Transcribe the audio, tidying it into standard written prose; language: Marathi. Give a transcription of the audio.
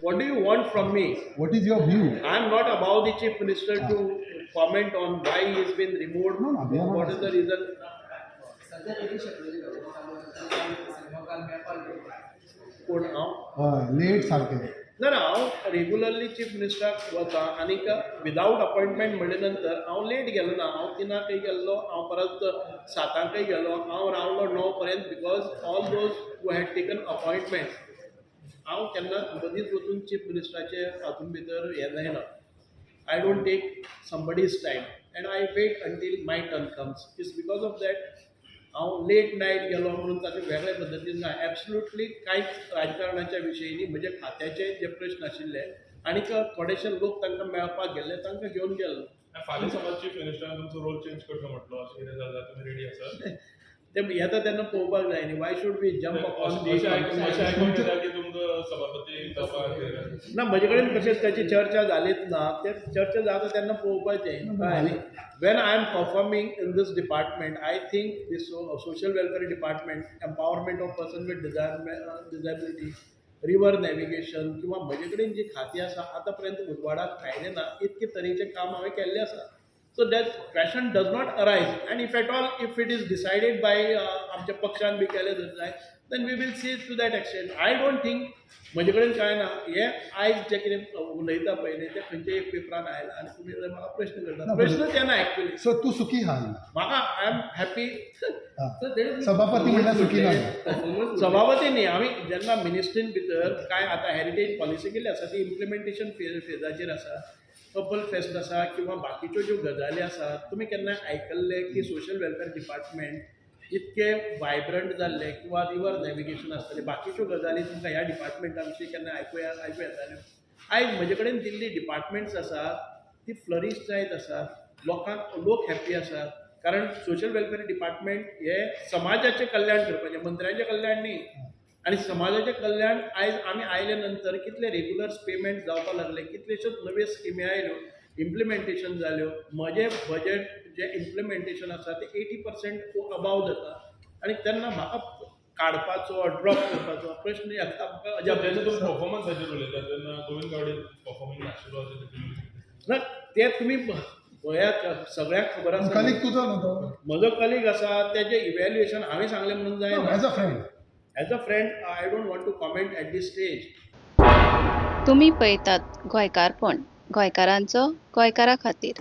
What do you want from me? What is your view? I am not about the chief minister to comment on why he has been removed. No, we are not What is the reason? कोण हांव लेट सारखे ना ना हांव रेगुलरली चीफ मिनिस्टराक वता आनीक विदावट अपॉइंटमेंट म्हणले नंतर हांव लेट गेलो ना हांव 3:00 गेल्लो हांव परत 7:00 गेलो हांव रावलो 9 पर्यंत because all those who had taken appointment हांव केन्ना मदींच वचून चीफ मिनिस्टराचे हातून भितर हें जायना I don't take somebody's time and I wait until my turn comes is because of that हांव लेट नायट गेलो म्हणून ताचे वेगळे पद्दतीन ना एब्सोल्युटली कांयच राजकारणाच्या विशयी म्हजे खात्याचे जे प्रश्न आशिल्ले आनीक थोडेशे लोक तांकां मेळपाक गेल्ले तांकां घेवन गेलो फाल्यां समज चीफ मिनिस्टरान तुमचो रोल चेंज करचो म्हटलो अशें कितें जाल्यार तुमी रेडी आसात ते येता तेन्ना पळोवपाक जाय न्ही Y should be jump upon अशें आयकूंक येता की तुमकां सभापती जावपाक ना म्हजे कडेन कशें त्याची चर्चा जालीच ना ते चर्चा जाता तेन्ना पळोवपाचें कळ्ळें when I am performing in this department I think this social welfare department empowerment of person with disability river navigation किंवा म्हजे कडेन जी खातीं आसा आतां पर्यंत उजवाडाक आयलें ना इतके तरेचे काम हांवें केल्लें आसा so that question does not arise and if at all if it is decided by आमच्या पक्षान बी केलें जाय then we will see to that extent I don't think म्हजे कडेन कांय ना हें आयज जें कितें उलयता पळय न्ही तें खंयच्या एक पेपरान आयलां आनी तुमी म्हाका प्रश्न करता प्रश्न ते ना एक्चुली सो तू सुखी हा म्हाका आय एम हॅपी सभापती म्हणल्यार सुखी ना सभापती न्ही आमी जेन्ना मिनिस्ट्रीन भितर कांय आतां हेरिटेज पॉलिसी केल्ली आसा ती इम्प्लिमेंटेशन फेजाचेर आसा कपल फेस्ट आसा किंवा बाकीच्यो ज्यो गजाली आसात तुमी केन्ना आयकल्ले की सोशल वेलफेअर डिपार्टमेंट इतके वायब्रंट जाल्ले किंवा रिवर नॅविगेशन आसतलें बाकीच्यो गजाली तुमकां ह्या डिपार्टमेंटा विशीं केन्ना आयकूं येताल्यो आयज म्हजे कडेन दिल्ली डिपार्टमेंट्स आसात ती फ्लरीश जायत आसात लोक हॅप्पी आसात कारण सोशल वेलफेअर डिपार्टमेंट हे समाजाचें कल्याण करपाचें मंत्र्याचें कल्याण न्ही आनी समाजाचें कल्याण आयज आमी आयले नंतर कितले रेगुलर पेमेंट जावपाक लागले कितलेश्योच नव्यो स्किमी आयल्यो इम्प्लिमेंटेशन जाल्यो म्हजें बजेट जें इम्प्लिमेंटेशन आसा तें 80% अबाव जाता आनी तेन्ना म्हाका काडपाचो ड्रॉप करपाचो प्रश्न येता म्हाका जेन्ना तुमी परफॉर्मन्साचेर उलयता तेन्ना गोविंद गावडे परफॉर्मिंग नाशिल्लो अशें तुमी ना ते तुमी पळयात सगळ्याक खबर आसा कलीग तुजो न्हू तो म्हजो कलीग आसा तेजें इवॅल्युएशन हांवें सांगलें म्हणून जायना as a friend as a friend I don't want to comment at this stage तुम्ही पळयतात गोंयकारपण गोंयकारांचो गोंयकारा खातीर.